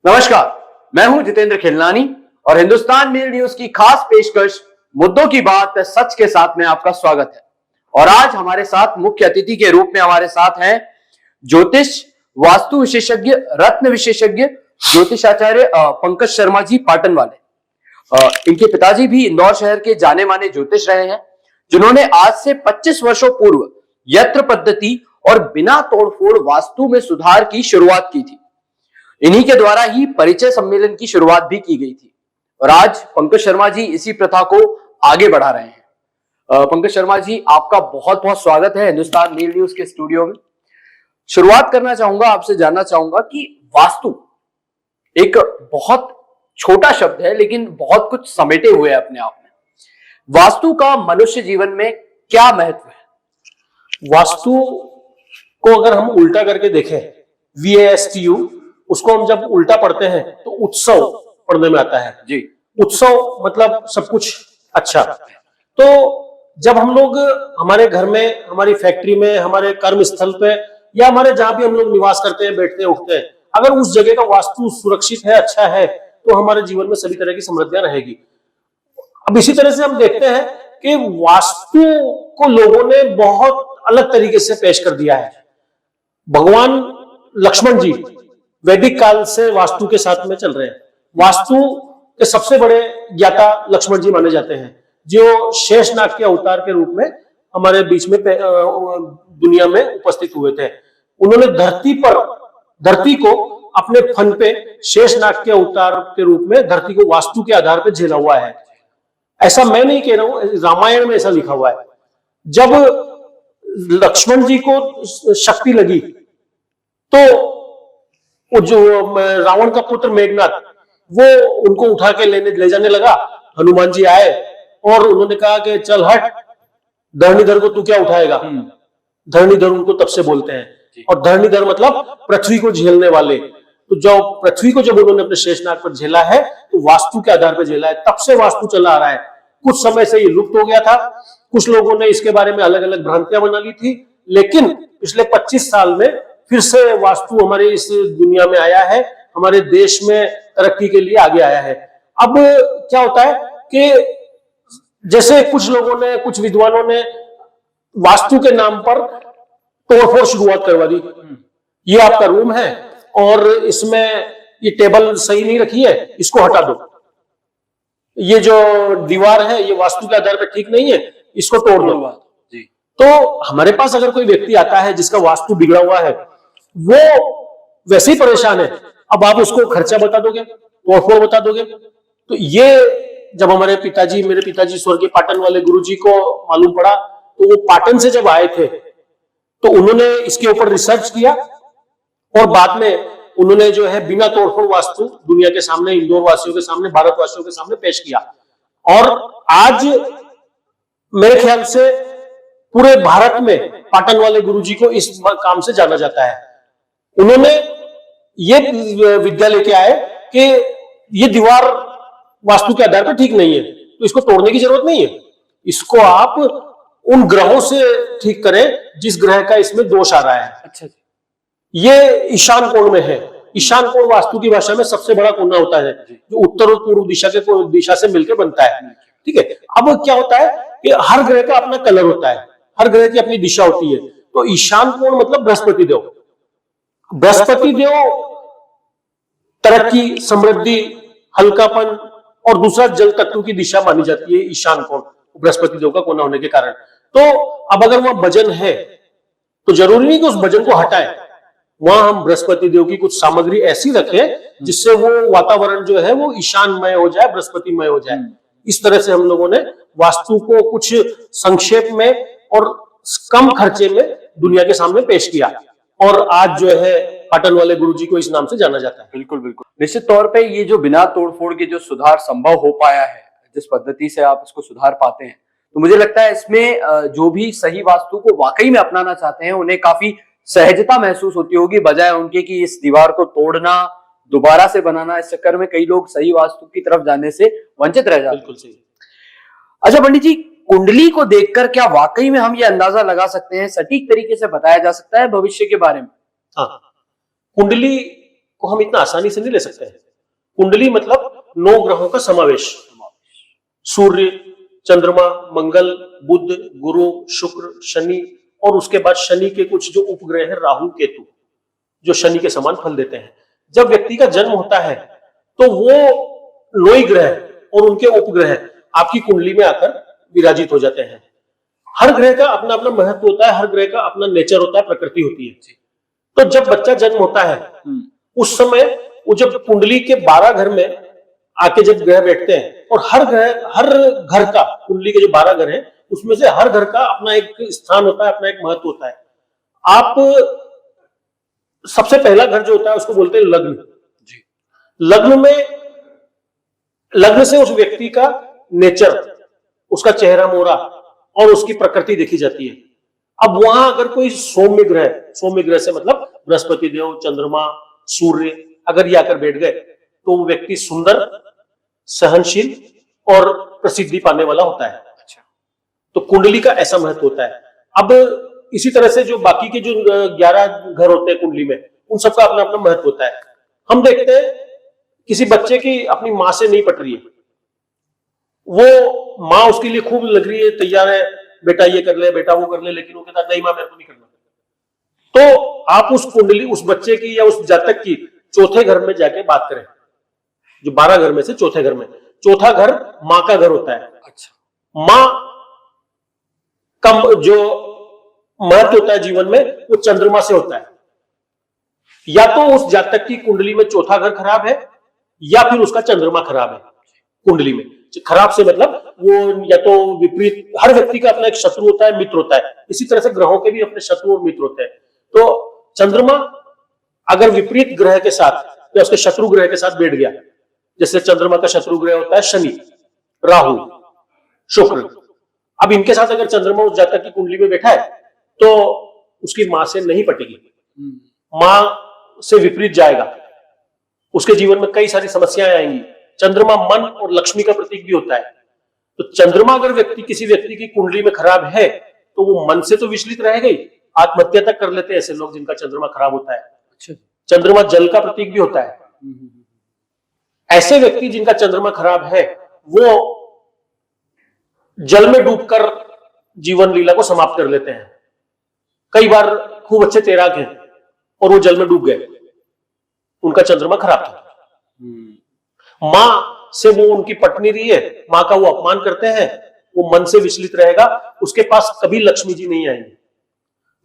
नमस्कार, मैं हूं जितेंद्र खिलनानी और हिंदुस्तान मेल न्यूज की खास पेशकश मुद्दों की बात सच के साथ में आपका स्वागत है। और आज हमारे साथ मुख्य अतिथि के रूप में हमारे साथ हैं ज्योतिष वास्तु विशेषज्ञ रत्न विशेषज्ञ ज्योतिषाचार्य पंकज शर्मा जी पाटन वाले। इनके पिताजी भी इंदौर शहर के जाने माने ज्योतिष रहे हैं, जिन्होंने आज से 25 वर्षों पूर्व यंत्र पद्धति और बिना तोड़फोड़ वास्तु में सुधार की शुरुआत की थी। इन्हीं के द्वारा ही परिचय सम्मेलन की शुरुआत भी की गई थी और आज पंकज शर्मा जी इसी प्रथा को आगे बढ़ा रहे हैं। पंकज शर्मा जी, आपका बहुत बहुत स्वागत है हिंदुस्तान मेल न्यूज के स्टूडियो में। शुरुआत करना चाहूंगा, आपसे जानना चाहूंगा कि वास्तु एक बहुत छोटा शब्द है लेकिन बहुत कुछ समेटे हुए है अपने आप में। वास्तु का मनुष्य जीवन में क्या महत्व है? वास्तु को अगर हम उल्टा करके देखें, VASTU, उसको हम जब उल्टा पढ़ते हैं तो उत्सव पढ़ने में आता है जी। उत्सव मतलब सब कुछ अच्छा। तो जब हम लोग हमारे घर में, हमारी फैक्ट्री में, हमारे कर्म स्थल पे या हमारे जहां भी हम लोग निवास करते हैं, बैठते हैं, उठते हैं, अगर उस जगह का वास्तु सुरक्षित है, अच्छा है, तो हमारे जीवन में सभी तरह की समृद्धियां रहेगी। अब इसी तरह से हम देखते हैं कि वास्तु को लोगों ने बहुत अलग तरीके से पेश कर दिया है। भगवान लक्ष्मण जी वैदिक काल से वास्तु के साथ में चल रहे हैं। वास्तु के सबसे बड़े ज्ञाता लक्ष्मण जी माने जाते हैं, जो शेषनाग के अवतार के रूप में हमारे बीच में दुनिया में उपस्थित हुए थे। उन्होंने धरती को अपने फन पे शेषनाग के अवतार के रूप में धरती को वास्तु के आधार पर झेला हुआ है। ऐसा मैं नहीं कह रहा हूं, रामायण में ऐसा लिखा हुआ है। जब लक्ष्मण जी को शक्ति लगी तो वो जो रावण का पुत्र मेघनाथ, वो उनको उठा के ले जाने लगा। हनुमान जी आए और उन्होंने कहा कि चल हट, धरणीधर को तू क्या उठाएगा। धरणीधर उनको तब से बोलते हैं, और धरणीधर मतलब पृथ्वी को झेलने वाले। तो जो पृथ्वी को जब उन्होंने अपने शेषनाग पर झेला है तो वास्तु के आधार पर झेला है। तब से वास्तु चला आ रहा है। कुछ समय से ये लुप्त हो गया था, कुछ लोगों ने इसके बारे में अलग अलग भ्रांतियां बना ली थी, लेकिन पिछले 25 साल में फिर से वास्तु हमारे इस दुनिया में आया है, हमारे देश में तरक्की के लिए आगे आया है। अब क्या होता है कि जैसे कुछ लोगों ने, कुछ विद्वानों ने वास्तु के नाम पर तोड़फोड़ शुरुआत करवा दी। ये आपका रूम है और इसमें ये टेबल सही नहीं रखी है, इसको हटा दो। ये जो दीवार है ये वास्तु के आधार पर ठीक नहीं है, इसको तोड़ दो। तो हमारे पास अगर कोई व्यक्ति आता है जिसका वास्तु बिगड़ा हुआ है, वो वैसे ही परेशान है, अब आप उसको खर्चा बता दोगे, तोड़फोड़ बता दोगे। तो ये जब मेरे पिताजी स्वर्गीय पाटन वाले गुरुजी को मालूम पड़ा, तो वो पाटन से जब आए थे तो उन्होंने इसके ऊपर रिसर्च किया और बाद में उन्होंने जो है बिना तोड़फोड़ वास्तु दुनिया के सामने, इंदौर वासियों के सामने, भारतवासियों के सामने पेश किया। और आज मेरे ख्याल से पूरे भारत में पाटन वाले गुरुजी को इस काम से जाना जाता है। उन्होंने ये विद्या लेके आए कि ये दीवार वास्तु के आधार पर ठीक नहीं है, तो इसको तोड़ने की जरूरत नहीं है, इसको आप उन ग्रहों से ठीक करें जिस ग्रह का इसमें दोष आ रहा है। अच्छा, ये ईशान कोण में है। ईशान कोण वास्तु की भाषा में सबसे बड़ा कोना होता है, जो उत्तर और पूर्व दिशा से मिलकर बनता है। ठीक है। अब क्या होता है कि हर ग्रह का अपना कलर होता है, हर ग्रह की अपनी दिशा होती है। तो ईशान कोण मतलब बृहस्पति देव। बृहस्पति देव तरक्की, समृद्धि, हल्कापन और दूसरा जल तत्व की दिशा मानी जाती है ईशान कोण, बृहस्पति देव का कोना होने के कारण। तो अब अगर वहां भजन है तो जरूरी नहीं कि उस भजन को हटाएं, वहां हम बृहस्पति देव की कुछ सामग्री ऐसी रखें जिससे वो वातावरण जो है वो ईशानमय हो जाए, बृहस्पतिमय हो जाए। इस तरह से हम लोगों ने वास्तु को कुछ संक्षेप में और कम खर्चे में दुनिया के सामने पेश किया, और आज जो है पाटन वाले गुरुजी को इस नाम से जाना जाता है। बिल्कुल बिल्कुल। निश्चित तौर पे ये जो बिना तोड़फोड़ के जो सुधार संभव हो पाया है, जिस पद्धति से आप इसको सुधार पाते हैं, तो मुझे लगता है इसमें जो भी सही वास्तु को वाकई में अपनाना चाहते हैं उन्हें काफी सहजता महसूस होती होगी, बजाय उनके कि इस दीवार को तोड़ना, दोबारा से बनाना। इस चक्कर में कई लोग सही वास्तु की तरफ जाने से वंचित रह जाते हैं। बिल्कुल सही। अच्छा पंडित जी, कुंडली को देखकर क्या वाकई में हम ये अंदाजा लगा सकते हैं, सटीक तरीके से बताया जा सकता है भविष्य के बारे में? हाँ, कुंडली को हम इतना आसानी से नहीं ले सकते हैं। कुंडली मतलब 9 ग्रहों का समावेश, सूर्य, चंद्रमा, मंगल, बुध, गुरु, शुक्र, शनि, और उसके बाद शनि के कुछ जो उपग्रह हैं, राहु, केतु, जो शनि के समान फल देते हैं। जब व्यक्ति का जन्म होता है तो वो 9 ग्रह और उनके उपग्रह आपकी कुंडली में आकर विराजित हो जाते हैं। हर ग्रह का अपना अपना महत्व होता है, हर ग्रह का अपना नेचर होता है, प्रकृति होती है। तो जब बच्चा जन्म होता है उस समय वो जब कुंडली के 12 घर में आके जब ग्रह बैठते हैं, और हर घर का, कुंडली के जो 12 घर हैं उसमें से हर घर का अपना एक स्थान होता है, अपना एक महत्व होता है। आप सबसे पहला घर जो होता है उसको बोलते हैं लग्न। लग्न से उस व्यक्ति का नेचर, उसका चेहरा मोहरा और उसकी प्रकृति देखी जाती है। अब वहां अगर कोई सौम्य ग्रह से मतलब बृहस्पति देव, चंद्रमा, सूर्य अगर ये आकर बैठ गए तो वो व्यक्ति सुंदर, सहनशील और प्रसिद्धि पाने वाला होता है। तो कुंडली का ऐसा महत्व होता है। अब इसी तरह से जो बाकी के जो 11 घर होते हैं कुंडली में, उन सबका अपना अपना महत्व होता है। हम देखते हैं किसी बच्चे की अपनी मां से नहीं पट रही है, वो माँ उसके लिए खूब लग रही है, तैयार है, बेटा ये कर ले, बेटा वो कर ले, लेकिन वो कहता नहीं मां, मेरे को नहीं करना। तो आप उस कुंडली, उस बच्चे की या उस जातक की चौथे घर में जाके बात करें। जो 12 घर में से चौथे घर में, चौथा घर मां का घर होता है। अच्छा। मां का जो महत्व होता है जीवन में वो चंद्रमा से होता है। या तो उस जातक की कुंडली में चौथा घर खराब है या फिर उसका चंद्रमा खराब है कुंडली में। खराब से मतलब वो या तो विपरीत, हर व्यक्ति का अपना एक शत्रु होता है, मित्र होता है। इसी तरह से ग्रहों के भी अपने शत्रु और मित्र होते हैं। तो चंद्रमा अगर विपरीत ग्रह के साथ या उसके शत्रु ग्रह के साथ बैठ गया, जैसे चंद्रमा का शत्रु ग्रह होता है शनि, राहु, शुक्र, अब इनके साथ अगर चंद्रमा उस जातक की कुंडली में बैठा है तो उसकी मां से नहीं पटेगी, मां से विपरीत जाएगा, उसके जीवन में कई सारी समस्याएं आएंगी। चंद्रमा मन और लक्ष्मी का प्रतीक भी होता है। तो चंद्रमा अगर किसी व्यक्ति की कुंडली में खराब है तो वो मन से तो विचलित रहेगा ही, आत्महत्या तक कर लेते हैं ऐसे लोग जिनका चंद्रमा खराब होता है। अच्छा। चंद्रमा जल का प्रतीक भी होता है। ऐसे व्यक्ति जिनका चंद्रमा खराब है वो जल में डूबकर जीवन लीला को समाप्त कर लेते हैं। कई बार खूब अच्छे तैराक हैं और वो जल में डूब गए, उनका चंद्रमा खराब था। मां से वो उनकी पत्नी रही है, मां का वो अपमान करते हैं, वो मन से विचलित रहेगा, उसके पास कभी लक्ष्मी जी नहीं आएंगे।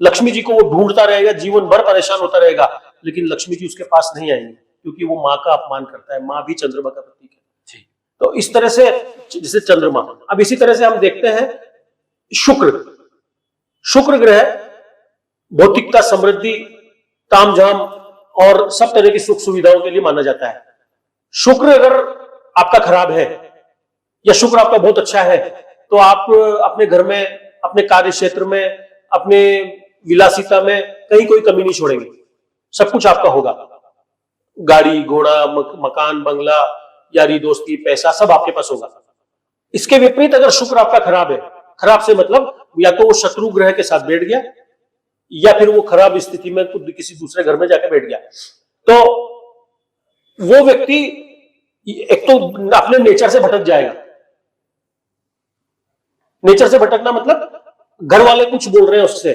लक्ष्मी जी को वो ढूंढता रहेगा, जीवन भर परेशान होता रहेगा, लेकिन लक्ष्मी जी उसके पास नहीं आएंगे क्योंकि वो मां का अपमान करता है। मां भी चंद्रमा का प्रतीक है। तो इस तरह से जैसे चंद्रमा। अब इसी तरह से हम देखते हैं शुक्र ग्रह भौतिकता, समृद्धि, तामझाम और सब तरह की सुख सुविधाओं के लिए माना जाता है। शुक्र अगर आपका खराब है या शुक्र आपका बहुत अच्छा है तो आप अपने घर में, अपने कार्य क्षेत्र में, अपने विलासिता में कहीं कोई कमी नहीं छोड़ेंगे। सब कुछ आपका होगा, गाड़ी घोड़ा, मकान, बंगला, यारी दोस्ती, पैसा सब आपके पास होगा। इसके विपरीत अगर शुक्र आपका खराब है, खराब से मतलब या तो वो शत्रु ग्रह के साथ बैठ गया या फिर वो खराब स्थिति में किसी दूसरे घर में जाकर बैठ गया, तो वो व्यक्ति एक तो अपने नेचर से भटक जाएगा। नेचर से भटकना मतलब घर वाले कुछ बोल रहे हैं उससे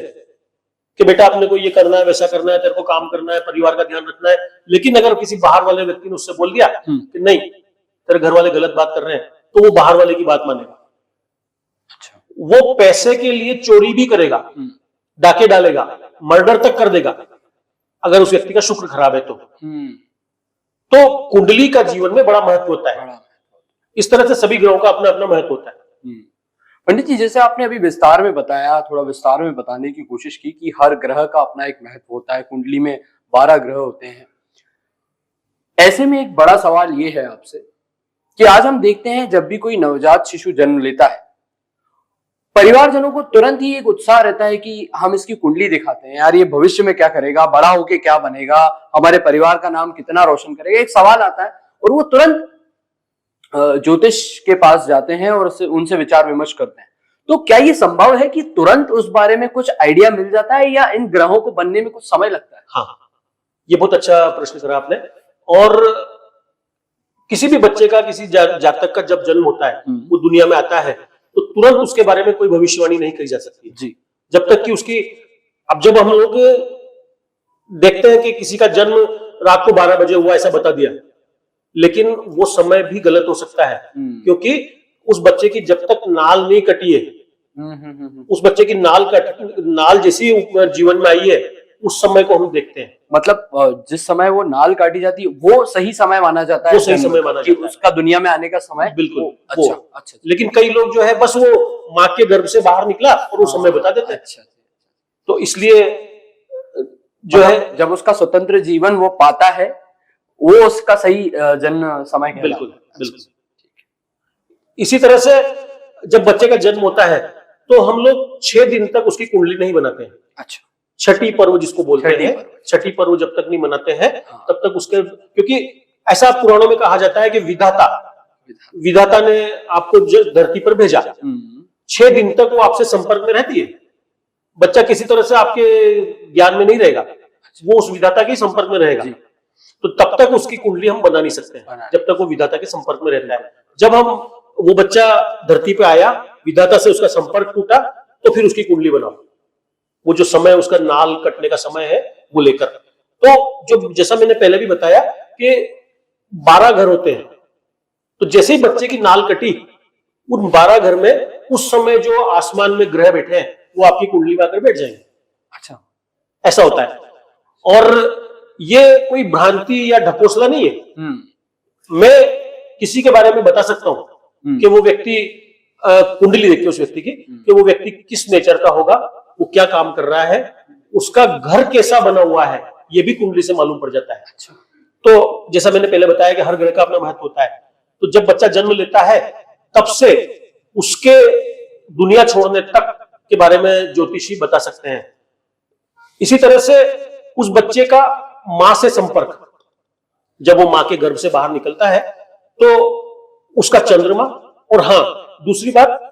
कि बेटा अपने को ये करना है, वैसा करना है, तेरे को काम करना है, परिवार का ध्यान रखना है, लेकिन अगर किसी बाहर वाले व्यक्ति ने उससे बोल दिया कि नहीं तेरे घर वाले गलत बात कर रहे हैं, तो वो बाहर वाले की बात मानेगा। अच्छा। वो पैसे के लिए चोरी भी करेगा, डाके डालेगा, मर्डर तक कर देगा अगर उस व्यक्ति का शुक्र खराब है तो कुंडली का जीवन में बड़ा महत्व होता है। इस तरह से सभी ग्रहों का अपना अपना महत्व होता है। पंडित जी, जैसे आपने अभी विस्तार में बताया, थोड़ा विस्तार में बताने की कोशिश की कि हर ग्रह का अपना एक महत्व होता है, कुंडली में 12 ग्रह होते हैं। ऐसे में एक बड़ा सवाल ये है आपसे कि आज हम देखते हैं जब भी कोई नवजात शिशु जन्म लेता है, परिवारजनों को तुरंत ही एक उत्साह रहता है कि हम इसकी कुंडली दिखाते हैं, यार ये भविष्य में क्या करेगा, बड़ा होके क्या बनेगा, हमारे परिवार का नाम कितना रोशन करेगा। एक सवाल आता है और वो तुरंत ज्योतिष के पास जाते हैं और उनसे विचार विमर्श करते हैं। तो क्या ये संभव है कि तुरंत उस बारे में कुछ आइडिया मिल जाता है या इन ग्रहों को बनने में कुछ समय लगता है? हाँ, ये बहुत अच्छा प्रश्न करा आपने। और किसी भी बच्चे का, किसी जातक का जब जन्म होता है, वो दुनिया में आता है, तो तुरंत उसके बारे में कोई भविष्यवाणी नहीं करी जा सकती जी। जब तक कि उसकी, अब जब हम लोग देखते हैं कि किसी का जन्म रात को 12 बजे हुआ ऐसा बता दिया, लेकिन वो समय भी गलत हो सकता है, क्योंकि उस बच्चे की जब तक नाल नहीं कटी है, उस बच्चे की नाल जैसी जीवन में आई है, उस समय को हम देखते हैं। मतलब जिस समय वो नाल काटी जाती है वो सही समय माना जाता है, वो सही समय माना जाता है, उसका दुनिया में आने का समय। बिल्कुल। अच्छा। लेकिन कई लोग जो है बस वो माँ के गर्भ से बाहर निकला और वो समय बता देते हैं। अच्छा। तो इसलिए जो है, जब उसका स्वतंत्र जीवन वो पाता है, वो उसका सही जन्म समय कहलाता है। बिल्कुल। इसी तरह से जब बच्चे का जन्म होता है तो हम लोग 6 दिन तक उसकी कुंडली नहीं बनाते हैं। अच्छा। छठी पर्व जिसको बोलते हैं, छठी पर्व जब तक नहीं मनाते हैं तब तक उसके, क्योंकि ऐसा पुराणों में कहा जाता है कि विधाता ने आपको धरती पर भेजा, 6 दिन तक वो आपसे संपर्क में रहती है। बच्चा किसी तरह से आपके ज्ञान में नहीं रहेगा, वो उस विधाता के संपर्क में रहेगा। तो तब तक उसकी कुंडली हम बना नहीं सकते जब तक वो विधाता के संपर्क में रहता है। जब वो बच्चा धरती पे आया, विधाता से उसका संपर्क टूटा, तो फिर उसकी कुंडली बनाओ, वो जो समय उसका नाल कटने का समय है वो लेकर। तो जो जैसा मैंने पहले भी बताया कि 12 घर होते हैं, तो जैसे ही बच्चे की नाल कटी, उन 12 घर में उस समय जो आसमान में ग्रह बैठे हैं वो आपकी कुंडली में आकर बैठ जाएंगे। अच्छा, ऐसा होता है। और ये कोई भ्रांति या ढकोसला नहीं है। मैं किसी के बारे में बता सकता हूं कि वो व्यक्ति, कुंडली देखिए उस व्यक्ति की, कि वो व्यक्ति किस नेचर का होगा, वो क्या काम कर रहा है, उसका घर कैसा बना हुआ है, ये भी कुंडली से मालूम पड़ जाता है। अच्छा। तो जैसा मैंने पहले बताया कि हर ग्रह का अपना महत्व होता है। तो जब बच्चा जन्म लेता है तब से उसके दुनिया छोड़ने तक के बारे में ज्योतिषी बता सकते हैं। इसी तरह से उस बच्चे का मां से संपर्क, जब वो मां के गर्भ से बाहर निकलता है तो उसका चंद्रमा, और हाँ दूसरी बात,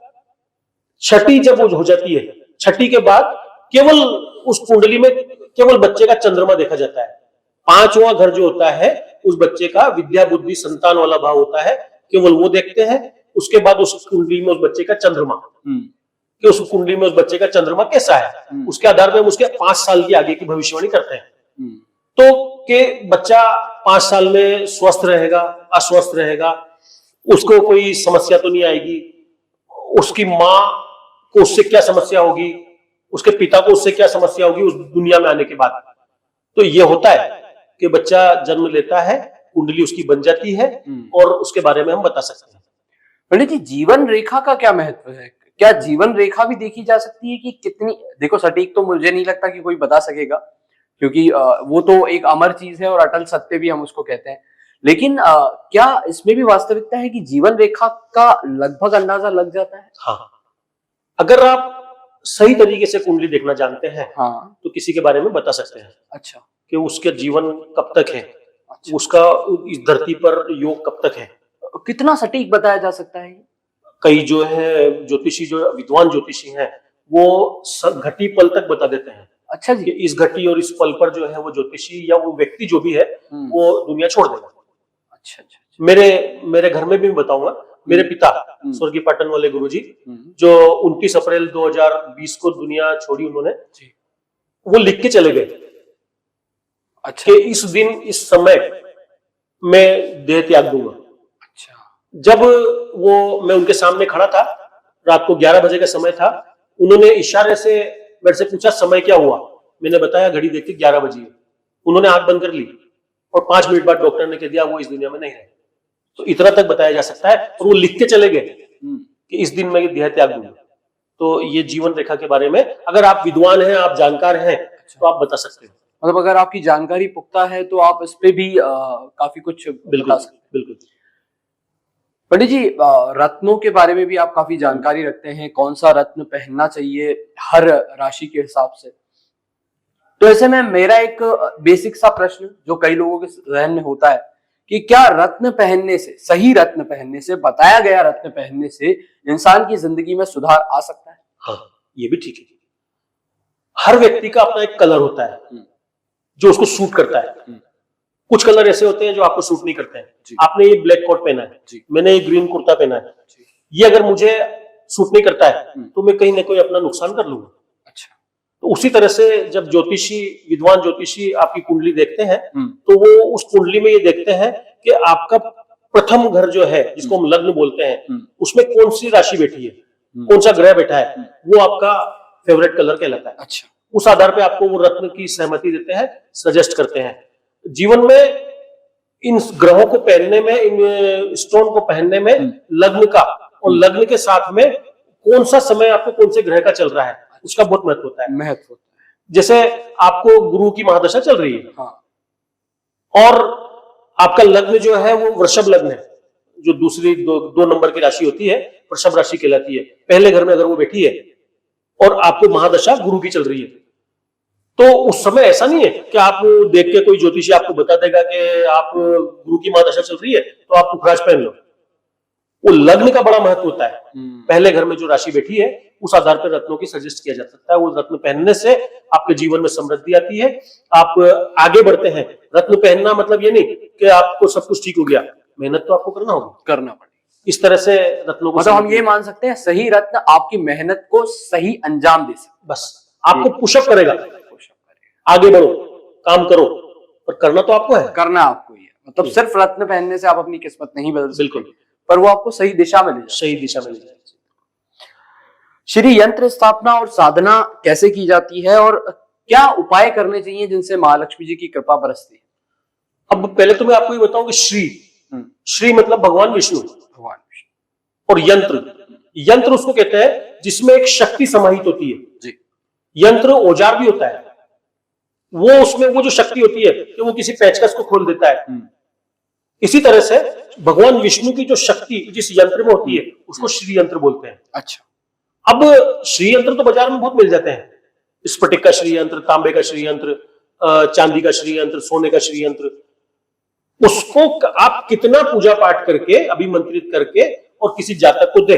छठी जब वो हो जाती है, छठी के बाद केवल उस कुंडली में केवल बच्चे का चंद्रमा देखा जाता है। 5वां घर जो होता है उस बच्चे का विद्या बुद्धि संतान वाला भाव होता है, केवल वो देखते हैं। उसके बाद उस कुंडली में उस बच्चे का चंद्रमा, कि उस कुंडली में उस बच्चे का चंद्रमा कैसा है, उसके आधार पर हम उसके 5 साल की आगे की भविष्यवाणी करते हैं। तो कि बच्चा 5 साल में स्वस्थ रहेगा, अस्वस्थ रहेगा, उसको कोई समस्या तो नहीं आएगी, उसकी माँ को उससे क्या समस्या होगी, उसके पिता को उससे क्या समस्या होगी उस दुनिया में आने के बाद। तो ये होता है कि बच्चा जन्म लेता है, कुंडली उसकी बन जाती है, और उसके बारे में हम बता सकते हैं। पंडित जी, जीवन रेखा का क्या महत्व है? क्या जीवन रेखा भी देखी जा सकती है कि कितनी, देखो सटीक तो मुझे नहीं लगता कि कोई बता सकेगा, क्योंकि वो तो एक अमर चीज है और अटल सत्य भी हम उसको कहते हैं। लेकिन क्या इसमें भी वास्तविकता है कि जीवन रेखा का लगभग अंदाजा लग जाता है? हाँ, अगर आप सही तरीके से कुंडली देखना जानते हैं, हाँ, तो किसी के बारे में बता सकते हैं। अच्छा, कि उसका जीवन कब तक है, अच्छा। उसका इस धरती पर योग कब तक है। कितना सटीक बताया जा सकता है? कई जो है ज्योतिषी, जो विद्वान ज्योतिषी हैं, वो घटी पल तक बता देते हैं। अच्छा जी। कि इस घटी और इस पल पर जो है वो ज्योतिषी या वो व्यक्ति जो भी है वो दुनिया छोड़ देगा। अच्छा। मेरे घर में भी मैं बताऊंगा, मेरे पिता स्वर्गीय पाटन वाले गुरुजी, जो 29 अप्रैल 2020 को दुनिया छोड़ी उन्होंने, वो लिख के चले गए। अच्छा। कि इस दिन इस समय मैं देह त्याग दूंगा। अच्छा। जब मैं उनके सामने खड़ा था, रात को 11 बजे का समय था, उन्होंने इशारे से मेरे से पूछा समय क्या हुआ, मैंने बताया घड़ी देख के 11 बजे। उन्होंने आंख बंद कर ली और 5 मिनट बाद डॉक्टर ने कह दिया वो इस दुनिया में नहीं है। तो इतना तक बताया जा सकता है, और वो लिख के चले गए कि इस दिन मैं देह त्याग दूंगा। तो ये जीवन रेखा के बारे में अगर आप विद्वान हैं, आप जानकार हैं, तो आप बता सकते हैं। मतलब अगर आपकी जानकारी पुख्ता है तो आप इस पे भी काफी कुछ बता सकते हैं। बिल्कुल। पंडित जी, रत्नों के बारे में भी आप काफी जानकारी रखते हैं, कौन सा रत्न पहनना चाहिए हर राशि के हिसाब से। तो ऐसे में मेरा एक बेसिक सा प्रश्न जो कई लोगों के जहन में होता है कि क्या रत्न पहनने से, सही रत्न पहनने से, बताया गया रत्न पहनने से इंसान की जिंदगी में सुधार आ सकता है? हाँ, ये भी ठीक है। हर व्यक्ति का अपना एक कलर होता है, जो उसको सूट करता है। कुछ कलर ऐसे होते हैं जो आपको सूट नहीं करते हैं। आपने ये ब्लैक कोट पहना है, मैंने ये ग्रीन कुर्ता पहना है, ये अगर मुझे सूट नहीं करता है तो मैं कहीं ना कहीं अपना नुकसान कर लूंगा। अच्छा। तो उसी तरह से जब विद्वान ज्योतिषी आपकी कुंडली देखते हैं तो वो उस कुंडली में ये देखते हैं कि आपका प्रथम घर जो है, जिसको हम लग्न बोलते हैं, उसमें कौन सी राशि बैठी है, कौन सा ग्रह बैठा है, वो आपका फेवरेट कलर कहलाता है। अच्छा। उस आधार पे आपको वो रत्न की सहमति देते हैं, सजेस्ट करते हैं। जीवन में इन ग्रहों को पहनने में, इन स्टोन को पहनने में लग्न का और लग्न के साथ में कौन सा समय आपको कौन से ग्रह का चल रहा है, उसका बहुत महत्व होता है। महत्व होता है। जैसे आपको गुरु की महादशा चल रही है, हाँ। और आपका लग्न जो है वो वृषभ लग्न है, जो दूसरी दो नंबर की राशि होती है, वृषभ राशि कहलाती है। पहले घर में अगर वो बैठी है और आपको महादशा गुरु की चल रही है, तो उस समय ऐसा नहीं है कि आप देख के कोई ज्योतिषी आपको बता देगा कि आप गुरु की महादशा चल रही है तो आप पुखराज पहन लो। वो लग्न का बड़ा महत्व होता है। पहले घर में जो राशि बैठी है उस आधार पर रत्नों की सजेस्ट किया जा सकता है। वो रत्न पहनने से आपके जीवन में समृद्धि आती है, आप आगे बढ़ते हैं। रत्न पहनना मतलब ये नहीं कि आपको सब कुछ ठीक हो गया, मेहनत तो आपको करना पड़ेगी। इस तरह से रत्नों को, मतलब हम ये मान सकते हैं सही रत्न आपकी मेहनत को सही अंजाम दे सकते। बस आपको पुशअप करेगा, आगे बढ़ो, काम करो, पर करना तो आपको है, करना आपको ही है। मतलब सिर्फ रत्न पहनने से आप अपनी किस्मत नहीं बदल सकते, बिल्कुल, पर वो आपको सही दिशा में ले जाए। सही दिशा में ले जाए। श्री यंत्र स्थापना और साधना कैसे की जाती है और क्या उपाय करने चाहिए जिनसे महालक्ष्मी जी की कृपा बरसती है? अब पहले तो मैं आपको ये बताऊं कि श्री मतलब भगवान विष्णु, और यंत्र उसको कहते हैं जिसमें एक शक्ति समाहित होती है जी। यंत्र औजार भी होता है, वो उसमें वो जो शक्ति होती है कि वो किसी पेचकस को खोल देता है। इसी तरह से भगवान विष्णु की जो शक्ति जिस यंत्र में होती है उसको श्री यंत्र बोलते हैं। अच्छा। अब श्री यंत्र तो बाजार में बहुत मिल जाते हैं, स्फटिक का श्री यंत्र, तांबे का श्री यंत्र, चांदी का श्री यंत्र, सोने का श्री यंत्र। उसको आप कितना पूजा पाठ करके, अभिमंत्रित करके और किसी जातक को दे,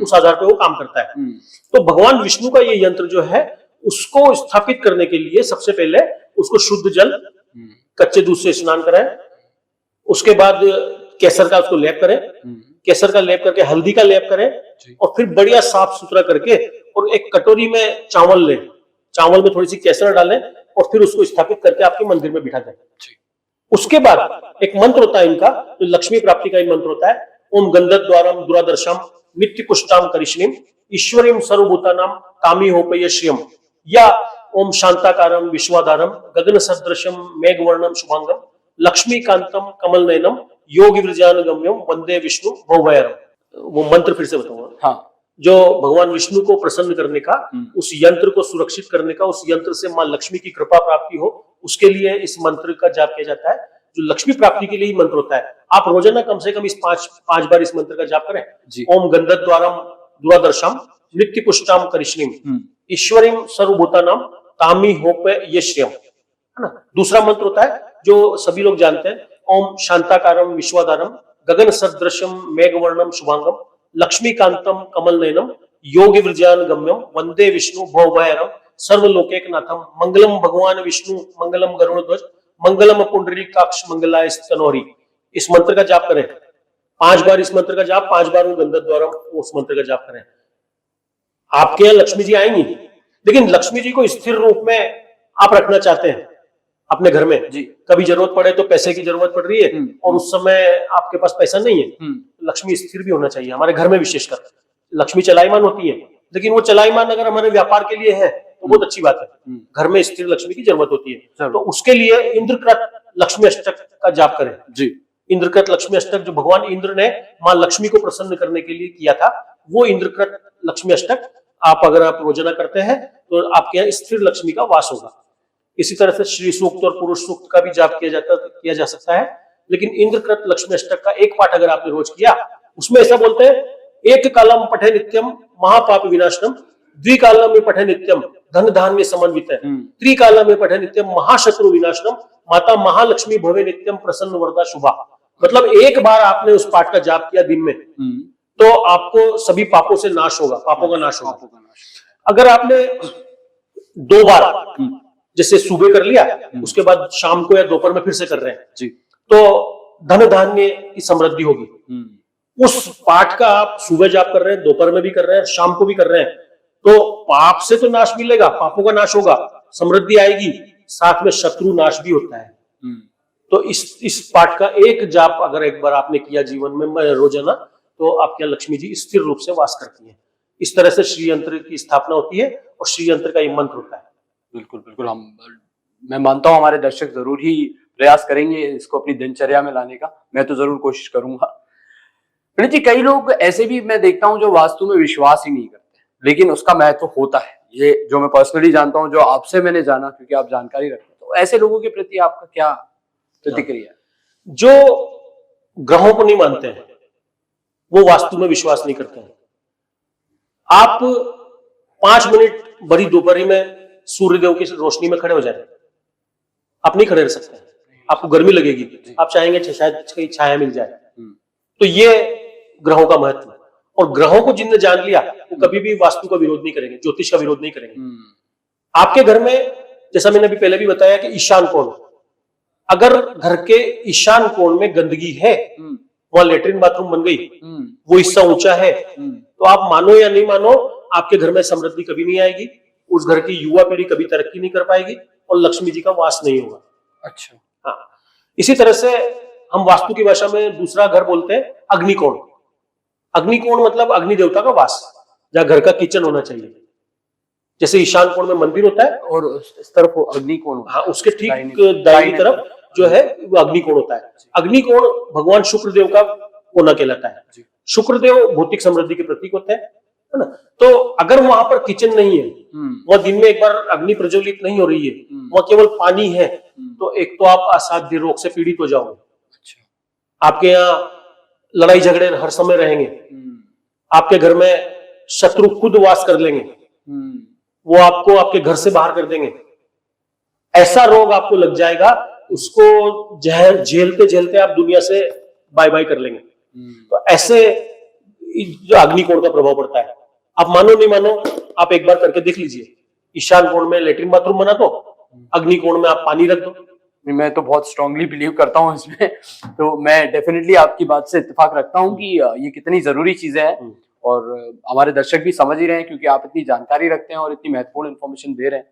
उस आधार पर वो काम करता है। तो भगवान विष्णु का ये यंत्र जो है उसको स्थापित करने के लिए सबसे पहले उसको शुद्ध जल, कच्चे दूध से स्नान कराएं, उसके बाद केसर का उसको लेप करें, केसर का लेप करके हल्दी का लेप करें, और फिर बढ़िया साफ सुथरा करके और एक कटोरी में चावल लें, चावल में थोड़ी सी केसर डालें और फिर उसको स्थापित करके आपके मंदिर में बिठा दें। उसके बाद एक मंत्र होता है इनका, जो लक्ष्मी प्राप्ति का एक मंत्र होता है, ओम गंधद्वारम दुरादर्शम नित्य पुष्टाम करिष्णीम ईश्वरीम सर्वभूतानाम कामी होपयश्रियम, या ओम शांताकारम विश्वाधारम गगन सदृशम मेघवर्णम शुभांगम लक्ष्मीकांतम कमल नयनम योगी वृजानुगम्यम वंदे विष्णु भवभयरम। वो मंत्र फिर से बताऊंगा। हाँ। जो भगवान विष्णु को प्रसन्न करने का, उस यंत्र को सुरक्षित करने का, उस यंत्र से मां लक्ष्मी की कृपा प्राप्ति हो, उसके लिए इस मंत्र का जाप किया जाता है, जो लक्ष्मी प्राप्ति के लिए ही मंत्र होता है। आप रोजाना कम से कम इस पांच बार इस मंत्र का जाप करें। ओम गंधद्वारम दुरादर्शम नित्य पुष्टाम करिष्णीम ईश्वरीम सर्वभूतानाम तामी होपयश्रियम, है ना। दूसरा मंत्र होता है जो सभी लोग जानते हैं, ओम शांताकारम विश्वाधारम गगन सदृशम मेघवर्णम शुभांगम लक्ष्मीकांतम कमल नयनम योगी वृजानुगम्यम वंदे विष्णु भवभयरम सर्वलोकैकनाथम मंगलम भगवान विष्णु मंगलम गरुड़ध्वज मंगलम पुंडरीकाक्ष मंगलाय स्तनोहरि। इस मंत्र का जाप करें 5 बार, इस मंत्र का जाप 5 बार गंधद्वारम उस मंत्र का जाप करें। आपके यहाँ लक्ष्मी जी आएंगी, लेकिन लक्ष्मी जी को स्थिर रूप में आप रखना चाहते हैं अपने घर में जी। कभी जरूरत पड़े तो पैसे की जरूरत पड़ रही है और उस समय आपके पास पैसा नहीं है, लक्ष्मी स्थिर भी होना चाहिए हमारे घर में। विशेषकर लक्ष्मी चलायमान होती है, लेकिन वो चलायमान अगर हमारे व्यापार के लिए है तो बहुत अच्छी बात है। घर में स्थिर लक्ष्मी की जरूरत होती है, तो उसके लिए इंद्रकृत लक्ष्मी अष्टक का जाप करें जी। इंद्रकृत लक्ष्मी अष्टक जो भगवान इंद्र ने मां लक्ष्मी को प्रसन्न करने के लिए किया था, वो इंद्रकृत लक्ष्मी अष्टक आप अगर आप रोजाना करते हैं तो आपके यहाँ स्थिर लक्ष्मी का वास होगा। इसी तरह से श्री सूक्त और पुरुष सूक्त का भी जाप किया जा सकता है, लेकिन इंद्रकृत लक्ष्मी अष्टक का एक पाठ अगर आपने रोज किया, उसमें ऐसा बोलते हैं, एक कालम पठे नित्यम महापाप विनाशनम, द्विकालम में पठे नित्यम धन धान्य समन्वित, त्रिकालम में पठे नित्यम महाशत्रु विनाशनम माता महालक्ष्मी भवे नित्यम प्रसन्न वरदा शुभा। मतलब एक बार आपने उस पाठ का जाप किया दिन में तो आपको सभी पापों से नाश होगा, पापों का नाश होगा। अगर आपने 2 बार जैसे सुबह कर लिया, उसके बाद शाम को या दोपहर में फिर से कर रहे हैं जी। तो धन धान्य की समृद्धि होगी। उस पाठ का आप सुबह जाप कर रहे हैं, दोपहर में भी कर रहे हैं, शाम को भी कर रहे हैं, तो पाप से तो नाश मिलेगा, पापों का नाश होगा, समृद्धि आएगी, साथ में शत्रु नाश भी होता है। तो इस पाठ का एक जाप अगर एक बार आपने किया जीवन में रोजाना, तो आपके यहाँ लक्ष्मी जी स्थिर रूप से वास करती है। इस तरह से श्री यंत्र की स्थापना होती है और श्री यंत्र का ये मंत्र होता है। बिल्कुल बिल्कुल, मैं मानता हूँ हमारे दर्शक जरूर ही प्रयास करेंगे इसको अपनी दिनचर्या में लाने का। मैं तो जरूर कोशिश करूंगा। पंडित जी, कई लोग ऐसे भी मैं देखता हूँ जो वास्तु में विश्वास ही नहीं करते, लेकिन उसका महत्व होता है। ये जो मैं पर्सनली जानता हूँ, जो आपसे मैंने जाना, क्योंकि आप जानकारी रखते हैं, तो ऐसे लोगों के प्रति आपका क्या प्रतिक्रिया है? जो ग्रहों को नहीं मानते हैं वो वास्तु में विश्वास नहीं करते हैं। आप 5 मिनट बड़ी दोपहरी में सूर्यदेव की रोशनी में खड़े हो जाए, आप नहीं खड़े रह सकते हैं, आपको गर्मी लगेगी, आप चाहेंगे शायद कहीं छाया मिल जाए। तो ये ग्रहों का महत्व है। और ग्रहों को जिनने जान लिया वो कभी भी वास्तु का विरोध नहीं करेंगे, ज्योतिष का विरोध नहीं करेंगे। आपके घर में, जैसा मैंने अभी पहले भी बताया कि ईशान कोण, अगर घर के ईशान कोण में गंदगी है, वहां लेटरिन बाथरूम बन गई, वो हिस्सा ऊंचा है, तो आप मानो या नहीं मानो, आपके घर में समृद्धि कभी नहीं आएगी, उस घर की युवा पीढ़ी कभी तरक्की नहीं कर पाएगी और लक्ष्मी जी का वास नहीं होगा। अच्छा। हाँ, इसी तरह से हम वास्तु की भाषा में दूसरा घर बोलते हैं अग्निकोण। अग्निकोण मतलब अग्नि देवता का वास, जहां घर का किचन होना चाहिए। जैसे ईशान कोण में मंदिर होता है और इस तरफ अग्निकोण, हाँ, उसके ठीक दाहिनी तरफ जो है वो अग्निकोण होता है। अग्निकोण भगवान शुक्रदेव का कोना कहलाता है। शुक्रदेव भौतिक समृद्धि के प्रतीक होते हैं, है ना। तो अगर वहां पर किचन नहीं है, वहां दिन में एक बार अग्नि प्रज्वलित नहीं हो रही है, वहां केवल पानी है, तो एक तो आप असाध्य रोग से पीड़ित हो जाओगे। अच्छा। आपके यहाँ लड़ाई झगड़े हर समय रहेंगे, आपके घर में शत्रु खुद वास कर लेंगे, वो आपको आपके घर से बाहर कर देंगे, ऐसा रोग आपको लग जाएगा, उसको झेलते झेलते आप दुनिया से बाय बाय कर लेंगे। तो ऐसे जो अग्निकोण का प्रभाव पड़ता है, आप मानो नहीं मानो, आप एक बार करके देख लीजिए। ईशान कोण में लेटरिन बाथरूम बना दो, अग्निकोण में आप पानी रख दो। मैं तो बहुत स्ट्रांगली बिलीव करता हूँ इसमें, तो मैं डेफिनेटली आपकी बात से इत्तेफाक रखता हूँ कि ये कितनी जरूरी चीजें हैं, और हमारे दर्शक भी समझ ही रहे हैं, क्योंकि आप इतनी जानकारी रखते हैं और इतनी महत्वपूर्ण इंफॉर्मेशन दे रहे हैं।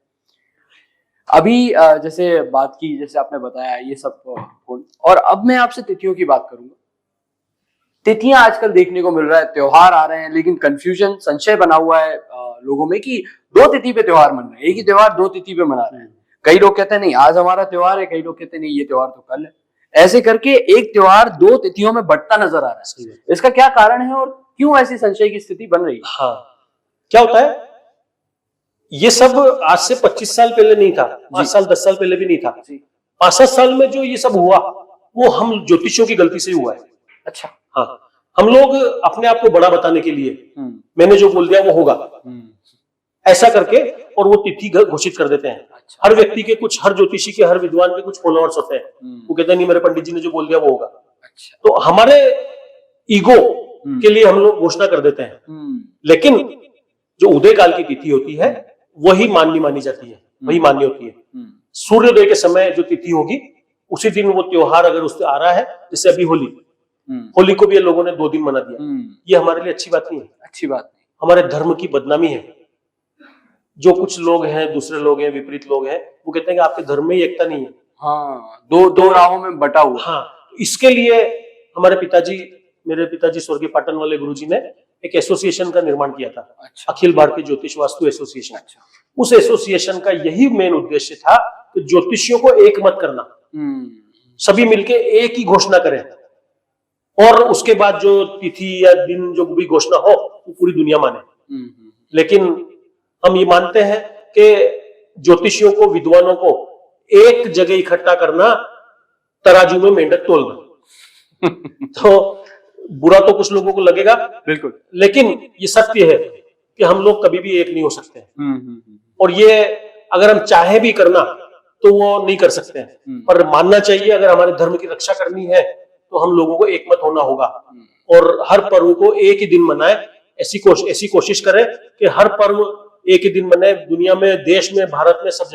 अभी जैसे बात की, जैसे आपने बताया ये सब, और अब मैं आपसे तिथियों की बात करूंगा। तिथियां आजकल देखने को मिल रहा है, त्योहार आ रहे हैं, लेकिन कंफ्यूजन, संशय बना हुआ है लोगों में कि 2 तिथि पे त्योहार मन रहे हैं, एक ही त्योहार 2 तिथि पे मना रहे हैं। कई लोग कहते हैं नहीं आज हमारा त्योहार है, कई लोग कहते हैं नहीं ये त्योहार तो कल है। ऐसे करके एक त्योहार 2 तिथियों में बंटता नजर आ रहा है। इसका क्या कारण है और क्यों ऐसी संशय की स्थिति बन रही है? हाँ, क्या होता है, ये सब आज से 25 साल पहले नहीं था, 5 साल 10 साल पहले भी नहीं था। 5-7 साल में जो ये सब हुआ वो हम ज्योतिषियों की गलती से हुआ है। अच्छा। हाँ, हम लोग अपने आप को बड़ा बताने के लिए मैंने जो बोल दिया वो होगा, ऐसा करके, और वो तिथि घोषित कर देते हैं। अच्छा। हर व्यक्ति के कुछ, हर ज्योतिषी के, हर विद्वान के कुछ फॉलोअर्स होते हैं, वो कहते हैं नहीं मेरे पंडित जी ने जो बोल दिया वो होगा। अच्छा। तो हमारे ईगो के लिए हम लोग घोषणा कर देते हैं, लेकिन जो उदय काल की तिथि होती है वही मान्य मानी जाती है, वही मान्य होती है। सूर्योदय के समय जो तिथि होगी उसी दिन वो त्योहार अगर उससे आ रहा है, जैसे अभी होली, होली को भी ये लोगों ने 2 दिन मना दिया, ये हमारे लिए अच्छी बात नहीं है। अच्छी बात नहीं, हमारे धर्म की बदनामी है। जो कुछ लोग हैं, दूसरे लोग हैं, विपरीत लोग हैं, वो कहते हैं कि आपके धर्म में ही एकता नहीं है। हाँ, दो राहों में बटा हुआ। हाँ, इसके लिए हमारे पिताजी, मेरे पिताजी स्वर्गीय पाटन वाले गुरुजी ने एक एसोसिएशन का निर्माण किया था। अच्छा। अखिल भारतीय ज्योतिष वास्तु एसोसिएशन। अच्छा। उस एसोसिएशन का यही मेन उद्देश्य था कि ज्योतिषियों को एक मत करना, सभी मिलके एक ही घोषणा करें, और उसके बाद जो तिथि या दिन जो भी घोषणा हो वो पूरी दुनिया माने। लेकिन हम ये मानते हैं कि ज्योतिषियों को, विद्वानों को एक जगह इकट्ठा करना, तराजू में मेंढक तोलना। तो बुरा तो कुछ लोगों को लगेगा, बिल्कुल, लेकिन ये सत्य है कि हम लोग कभी भी एक नहीं हो सकते। और ये अगर हम चाहे भी करना तो वो नहीं कर सकते हैं, पर मानना चाहिए। अगर हमारे धर्म की रक्षा करनी है तो हम लोगों को एक मत होना होगा, और हर पर्व को एक ही दिन मनाए। ऐसी कोशिश करें कि हर पर्व एक ही दिन मनाए, दुनिया में, देश में, भारत में, सब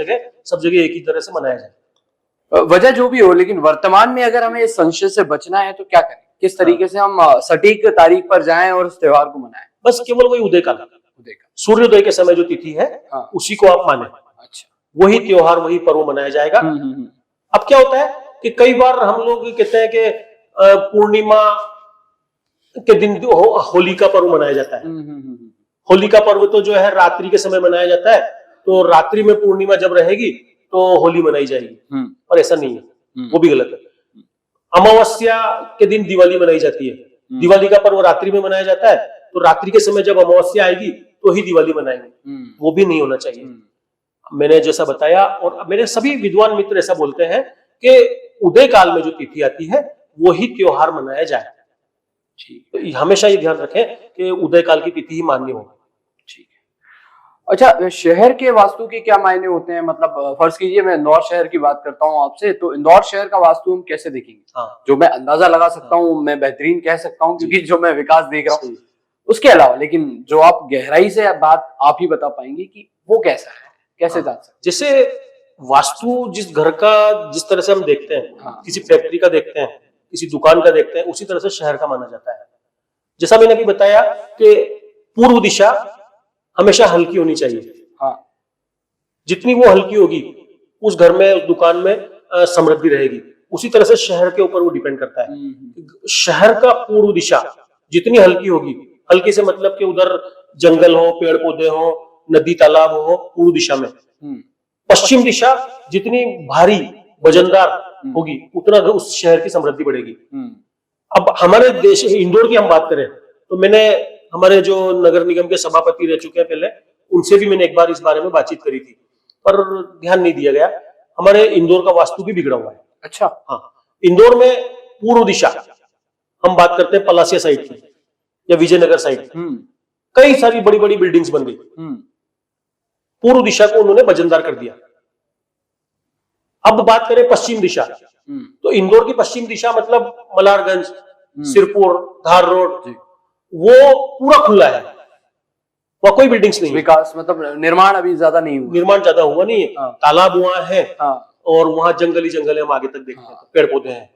जगह एक ही तरह से मनाया जाए। वजह जो भी हो, लेकिन वर्तमान में अगर हमें इस संशय से बचना है तो क्या करें? किस तरीके से हम सटीक तारीख पर जाएं और उस त्योहार को मनाएं? बस केवल वही उदय काल, सूर्योदय के समय जो तिथि है, उसी को आप माने। अच्छा, वही त्योहार, वही पर्व मनाया जाएगा। अब क्या होता है कि कई बार हम लोग कहते हैं कि पूर्णिमा के दिन होली का पर्व मनाया जाता है। होली का पर्व तो जो है रात्रि के समय मनाया जाता है, तो रात्रि में पूर्णिमा जब रहेगी तो होली मनाई जाएगी, और ऐसा नहीं है, वो भी गलत है। अमावस्या के दिन दिवाली मनाई जाती है, दिवाली का पर्व रात्रि में मनाया जाता है, तो रात्रि के समय जब अमावस्या आएगी तो ही दिवाली मनाएंगे, वो भी नहीं होना चाहिए। मैंने जैसा बताया, और मेरे सभी विद्वान मित्र ऐसा बोलते हैं कि उदय काल में जो तिथि आती है वही त्योहार मनाया जाए। तो हमेशा ये ध्यान रखें कि उदय काल की तिथि ही मान्य हो। ठीक है। अच्छा, शहर के वास्तु के क्या मायने होते हैं? मतलब फर्ज कीजिए मैं इंदौर शहर की बात करता हूँ आपसे, तो इंदौर शहर का वास्तु हम कैसे देखेंगे? जो मैं अंदाजा लगा सकता हूँ, मैं बेहतरीन कह सकता हूँ, क्योंकि जो मैं विकास देख रहा हूँ उसके अलावा, लेकिन जो आप गहराई से बात आप ही बता पाएंगे कि वो कैसा है, कैसे जान सकते? जैसे वास्तु जिस घर का जिस तरह से हम देखते हैं, किसी फैक्ट्री का देखते हैं, किसी दुकान का देखते हैं, उसी तरह से शहर का माना जाता है। जैसा मैंने अभी बताया कि पूर्व दिशा हमेशा हल्की होनी चाहिए। जितनी वो हल्की होगी उस घर में, उस दुकान में समृद्धि रहेगी। उसी तरह से शहर के ऊपर वो डिपेंड करता है। शहर का पूर्व दिशा जितनी हल्की होगी, हल्की से मतलब कि उधर जंगल हो, पेड़ पौधे हो, नदी तालाब हो, पूर्व दिशा में। पश्चिम दिशा जितनी भारी वजनदार होगी, उतना उस शहर की समृद्धि बढ़ेगी। अब हमारे देश इंदौर की हम बात करें तो मैंने हमारे जो नगर निगम के सभापति रह चुके हैं पहले, उनसे भी मैंने एक बार इस बारे में बातचीत करी थी, पर ध्यान नहीं दिया गया। हमारे इंदौर का वास्तु भी बिगड़ा हुआ है। अच्छा, हाँ, इंदौर में पूर्व दिशा हम बात करते हैं पलासिया साइड की या विजयनगर साइड, कई सारी बड़ी बड़ी बिल्डिंग्स बन गई। पूर्व दिशा को उन्होंने वजनदार कर दिया। अब बात करें पश्चिम दिशा, तो इंदौर की पश्चिम दिशा मतलब मलारगंज, सिरपुर, धार रोड, वो पूरा खुला है, वहां कोई बिल्डिंग्स नहीं। विकास मतलब निर्माण अभी ज्यादा नहीं हुआ, निर्माण ज्यादा हुआ नहीं है। तालाब वहां है, और वहां जंगल ही जंगल है, हम आगे तक देखते हैं पेड़ पौधे हैं।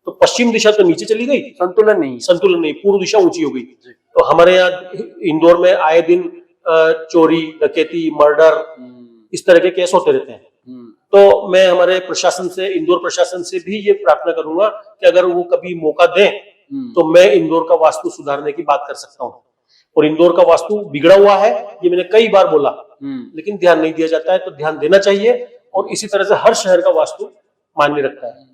तो पश्चिम दिशा तो नीचे चली गई, संतुलन नहीं, पूर्व दिशा ऊंची हो गई। तो हमारे यहाँ इंदौर में आए दिन चोरी, डकैती, मर्डर, इस तरह के केस होते रहते हैं। तो मैं हमारे प्रशासन से, इंदौर प्रशासन से भी ये प्रार्थना करूंगा कि अगर वो कभी मौका दें तो मैं इंदौर का वास्तु सुधारने की बात कर सकता हूँ। और इंदौर का वास्तु बिगड़ा हुआ है, ये मैंने कई बार बोला, लेकिन ध्यान नहीं दिया जाता है, तो ध्यान देना चाहिए। और इसी तरह से हर शहर का वास्तु मान्य रखता है।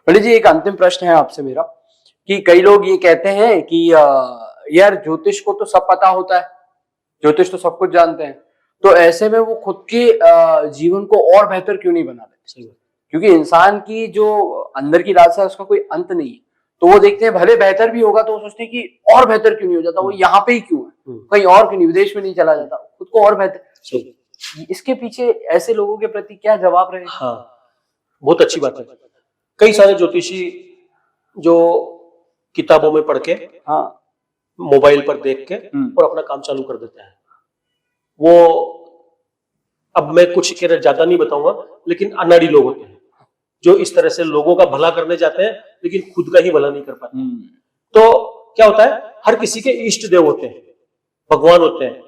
पंडित जी, एक अंतिम प्रश्न है आपसे मेरा, कि कई लोग ये कहते हैं कि यार ज्योतिष को तो सब पता होता है, ज्योतिष तो सब कुछ जानते हैं, तो ऐसे में वो खुद के जीवन को और बेहतर क्यों नहीं बना लेते? क्योंकि इंसान की जो अंदर की लालसा है उसका कोई अंत नहीं है, तो वो देखते हैं भले बेहतर भी होगा तो वो सोचते हैं कि और बेहतर क्यों नहीं हो जाता, वो यहाँ पे ही क्यों है, कहीं और क्यों नहीं, विदेश में नहीं चला जाता, खुद को और बेहतर। इसके पीछे ऐसे लोगों के प्रति क्या जवाब रहे? हाँ, बहुत अच्छी बात है। कई सारे ज्योतिषी जो किताबों में पढ़ के, मोबाइल पर देख के और अपना काम चालू कर देते हैं। वो, अब मैं कुछ ज्यादा नहीं बताऊंगा, लेकिन अनाड़ी लोग होते हैं जो इस तरह से लोगों का भला करने जाते हैं लेकिन खुद का ही भला नहीं कर पाते। तो क्या होता है, हर किसी के इष्ट देव होते हैं, भगवान होते हैं,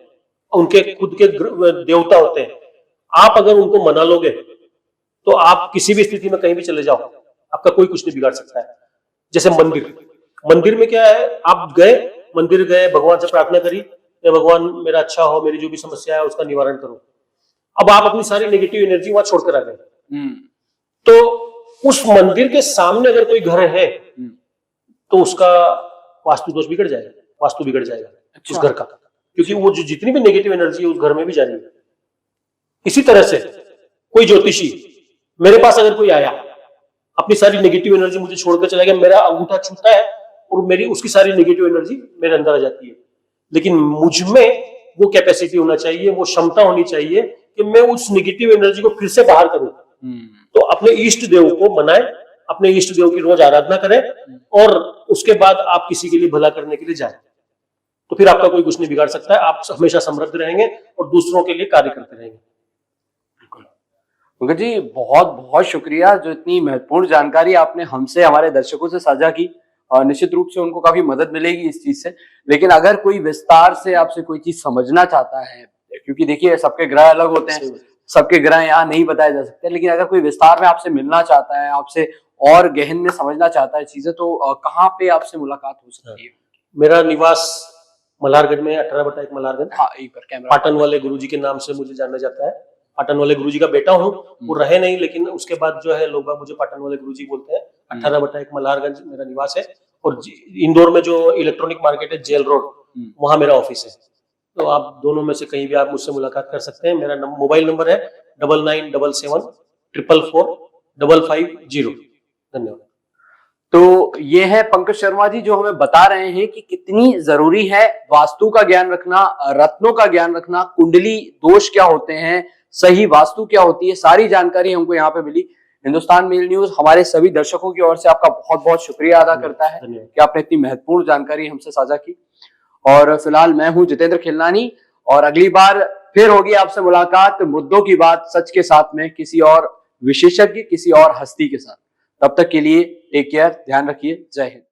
उनके खुद के देवता होते हैं। आप अगर उनको मना लोगे तो आप किसी भी स्थिति में कहीं भी चले जाओ, आपका कोई कुछ नहीं बिगाड़ सकता है। जैसे मंदिर में क्या है, आप गए, मंदिर गए, भगवान से प्रार्थना करी, भगवान मेरा अच्छा हो, मेरी जो भी समस्या है उसका निवारण करो। अब आप अपनी सारी नेगेटिव एनर्जी वहां छोड़कर आ गए, तो उस मंदिर के सामने अगर कोई घर है तो उसका वास्तु दोष बिगड़ जाएगा, वास्तु बिगड़ जाएगा। अच्छा। उस घर का, क्योंकि वो जो जितनी भी नेगेटिव एनर्जी है उस घर में भी जा रही है। इसी तरह से कोई ज्योतिषी मेरे पास अगर कोई आया, अपनी सारी नेगेटिव एनर्जी मुझे छोड़कर चला गया, मेरा अंगूठा छूता है और मेरी उसकी सारी नेगेटिव एनर्जी मेरे अंदर आ जाती है, लेकिन मुझ में वो कैपेसिटी होना चाहिए, वो क्षमता होनी चाहिए कि मैं उस नेगेटिव एनर्जी को फिर से बाहर करूं। तो अपने इष्ट देव को मनाएं, अपने इष्ट देव की रोज आराधना करें, और उसके बाद आप किसी के लिए भला करने के लिए जाएं। तो फिर आपका कोई कुछ नहीं बिगाड़ सकता है, आप हमेशा समृद्ध रहेंगे और दूसरों के लिए कार्य करते रहेंगे। पंकज जी, बहुत बहुत शुक्रिया, जो इतनी महत्वपूर्ण जानकारी आपने हमसे, हमारे दर्शकों से साझा की। और निश्चित रूप से उनको काफी मदद मिलेगी इस चीज से। लेकिन अगर कोई विस्तार से आपसे कोई चीज समझना चाहता है, क्योंकि देखिए सबके ग्रह अलग होते हैं, सबके ग्रह यहाँ नहीं बताए जा सकते, लेकिन अगर कोई विस्तार में आपसे मिलना चाहता है, आपसे और गहन में समझना चाहता है चीजें, तो कहाँ पे आपसे मुलाकात हो सकती है? मेरा निवास मल्हारगढ़ में, 18/1 मल्हारगढ़। हाँ, एक बार कैमरा। पाटन वाले गुरुजी के नाम से मुझे जाना जाता है। पाटन वाले गुरुजी का बेटा हूँ, वो रहे नहीं, लेकिन उसके बाद जो है लोग मुझे पाटन वाले गुरुजी बोलते हैं। 18/1 मल्हारगंज मेरा निवास है। और इंदौर में जो इलेक्ट्रॉनिक मार्केट है, जेल रोड, वहां मेरा ऑफिस है। तो आप दोनों में से कहीं भी आप मुझसे मुलाकात कर सकते हैं। मेरा मोबाइल नंबर है 9977445550। धन्यवाद। तो ये है पंकज शर्मा जी, जो हमें बता रहे हैं कि कितनी जरूरी है वास्तु का ज्ञान रखना, रत्नों का ज्ञान रखना, कुंडली दोष क्या होते हैं, सही वास्तु क्या होती है, सारी जानकारी हमको यहाँ पे मिली। हिंदुस्तान मेल न्यूज हमारे सभी दर्शकों की ओर से आपका बहुत बहुत शुक्रिया अदा करता है कि आपने इतनी महत्वपूर्ण जानकारी हमसे साझा की। और फिलहाल मैं हूं जितेंद्र खिलनानी, और अगली बार फिर होगी आपसे मुलाकात मुद्दों की बात सच के साथ में, किसी और विशेषज्ञ, किसी और हस्ती के साथ। तब तक के लिए टेक केयर, ध्यान रखिए, जय हिंद।